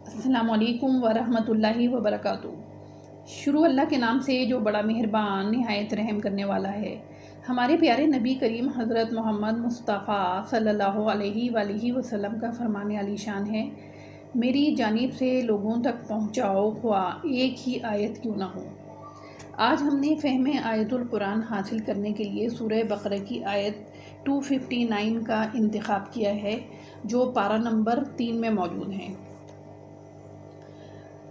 السلام علیکم ورحمۃ اللہ وبرکاتہ۔ شروع اللہ کے نام سے جو بڑا مہربان نہایت رحم کرنے والا ہے۔ ہمارے پیارے نبی کریم حضرت محمد مصطفیٰ صلی اللہ علیہ وآلہ وسلم کا فرمان عالی شان ہے، میری جانب سے لوگوں تک پہنچاؤ خواہ ایک ہی آیت کیوں نہ ہو۔ آج ہم نے فہم آیت القرآن حاصل کرنے کے لیے سورہ بقرہ کی آیت 259 کا انتخاب کیا ہے، جو پارہ نمبر 3 میں موجود ہے۔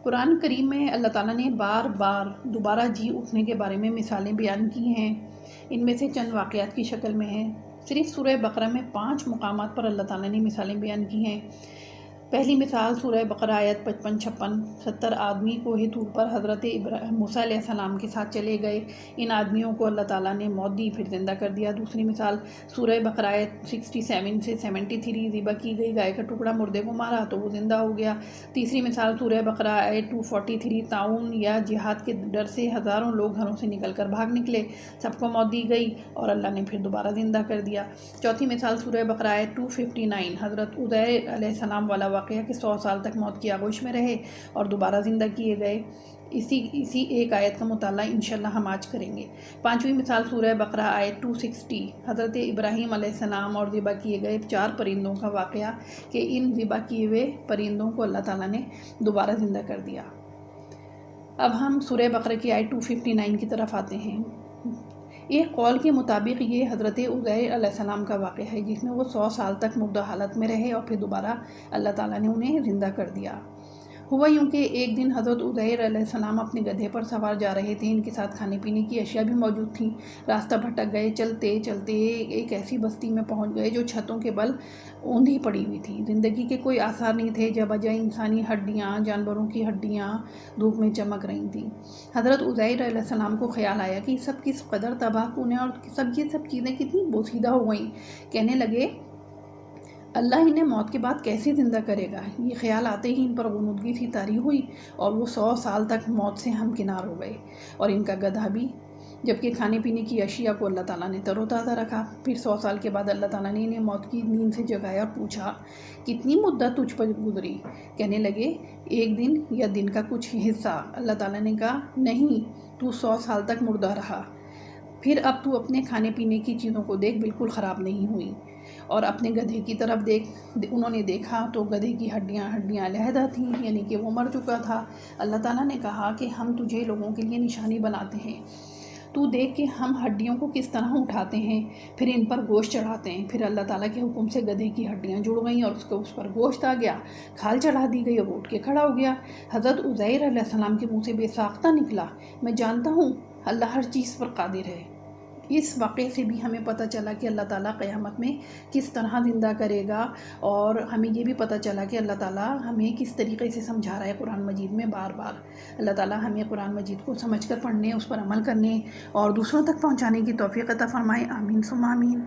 قرآن کریم میں اللہ تعالیٰ نے بار بار دوبارہ جی اٹھنے کے بارے میں مثالیں بیان کی ہیں۔ ان میں سے چند واقعات کی شکل میں ہیں۔ صرف سورہ بقرہ میں 5 مقامات پر اللہ تعالیٰ نے مثالیں بیان کی ہیں۔ پہلی مثال سورہ بقرہ آیت 55-56، 70 آدمی کوہ طور پر حضرت موسیٰ علیہ السلام کے ساتھ چلے گئے، ان آدمیوں کو اللہ تعالیٰ نے موت دی پھر زندہ کر دیا۔ دوسری مثال سورہ بقرہ آیت 67 سے 73، ذبح کی گئی گائے کا ٹکڑا مردے کو مارا تو وہ زندہ ہو گیا۔ تیسری مثال سورہ بقرہ آیت 243، طاعون یا جہاد کے ڈر سے ہزاروں لوگ گھروں سے نکل کر بھاگ نکلے، سب کو موت دی گئی اور اللہ نے پھر دوبارہ زندہ کر دیا۔ چوتھی مثال سورہ بقرہ آیت 259، حضرت عزیر علیہ السلام والا واقعہ کہ 100 سال تک موت کی آغوش میں رہے اور دوبارہ زندہ کیے گئے۔ اسی ایک آیت کا مطالعہ انشاءاللہ ہم آج کریں گے۔ پانچویں مثال سورہ بقرہ آیت 260، حضرت ابراہیم علیہ السلام اور ذبح کیے گئے 4 پرندوں کا واقعہ کہ ان ذبح کیے ہوئے پرندوں کو اللہ تعالیٰ نے دوبارہ زندہ کر دیا۔ اب ہم سورہ بقرہ کی آیت 259 کی طرف آتے ہیں۔ ایک قول کے مطابق یہ حضرت عزیر علیہ السلام کا واقعہ ہے، جس میں وہ 100 سال تک مردہ حالت میں رہے اور پھر دوبارہ اللہ تعالیٰ نے انہیں زندہ کر دیا۔ ہوا یوں کہ ایک دن حضرت عزیر علیہ السلام اپنے گدھے پر سوار جا رہے تھے، ان کے ساتھ کھانے پینے کی اشیاء بھی موجود تھیں۔ راستہ بھٹک گئے، چلتے چلتے ایک ایسی بستی میں پہنچ گئے جو چھتوں کے بل اوندھی پڑی ہوئی تھی۔ زندگی کے کوئی آثار نہیں تھے، جا بجا انسانی ہڈیاں، جانوروں کی ہڈیاں دھوپ میں چمک رہی تھیں۔ حضرت عزیر علیہ السلام کو خیال آیا کہ سب کس قدر تباہ کن ہے اور یہ سب چیزیں کتنی بوسیدہ ہو گئیں۔ کہنے لگے اللہ انہیں موت کے بعد کیسے زندہ کرے گا؟ یہ خیال آتے ہی ان پر غنودگی سی طاری ہوئی اور وہ 100 سال تک موت سے ہمکنار ہو گئے اور ان کا گدھا بھی، جبکہ کھانے پینے کی اشیاء کو اللہ تعالیٰ نے تر و تازہ رکھا۔ پھر 100 سال کے بعد اللہ تعالیٰ نے انہیں موت کی نیند سے جگایا اور پوچھا کتنی مدت تجھ پر گزری؟ کہنے لگے ایک دن یا دن کا کچھ حصہ۔ اللہ تعالیٰ نے کہا نہیں، تو 100 سال تک مردہ رہا۔ پھر اب تو اپنے کھانے پینے کی چیزوں کو دیکھ، بالکل خراب نہیں ہوئی، اور اپنے گدھے کی طرف دیکھ۔ انہوں نے دیکھا تو گدھے کی ہڈیاں علیحدہ تھیں، یعنی کہ وہ مر چکا تھا۔ اللہ تعالیٰ نے کہا کہ ہم تجھے لوگوں کے لیے نشانی بناتے ہیں، تو دیکھ کہ ہم ہڈیوں کو کس طرح اٹھاتے ہیں، پھر ان پر گوشت چڑھاتے ہیں۔ پھر اللہ تعالیٰ کے حکم سے گدھے کی ہڈیاں جڑ گئیں اور اس پر گوشت آ گیا، کھال چڑھا دی گئی اور وہ اٹھ کے کھڑا ہو گیا۔ حضرت عزیر علیہ السلام کے منہ سے بے ساختہ نکلا میں جانتا ہوں اللہ ہر چیز پر قادر ہے۔ اس واقعے سے بھی ہمیں پتہ چلا کہ اللہ تعالیٰ قیامت میں کس طرح زندہ کرے گا، اور ہمیں یہ بھی پتہ چلا کہ اللہ تعالیٰ ہمیں کس طریقے سے سمجھا رہا ہے قرآن مجید میں بار بار۔ اللہ تعالیٰ ہمیں قرآن مجید کو سمجھ کر پڑھنے، اس پر عمل کرنے اور دوسروں تک پہنچانے کی توفیق عطا فرمائے۔ آمین ثم آمین۔